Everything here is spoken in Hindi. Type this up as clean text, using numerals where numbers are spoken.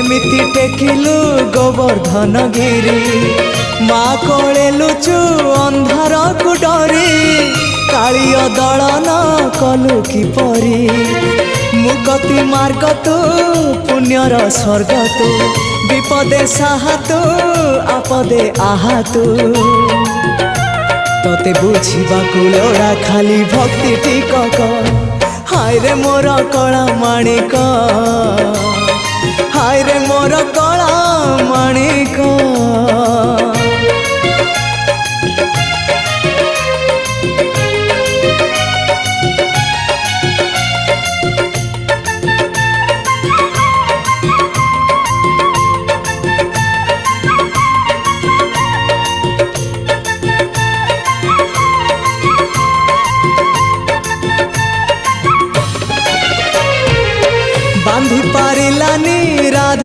केमिति टेकिलु गोवर्धन गिरी माँ कोले लुचु अंधार को डरी कालिय दलन कलु किपरि मुक्ति मार्ग तू पुण्यर स्वर्ग तू विपदे साहा तू आपदे आहा तू तोते बुझिबा लोड़ा खाली भक्ति टिकक हाय रे मोर कला माणिक हाय रे मोर कला माणिक।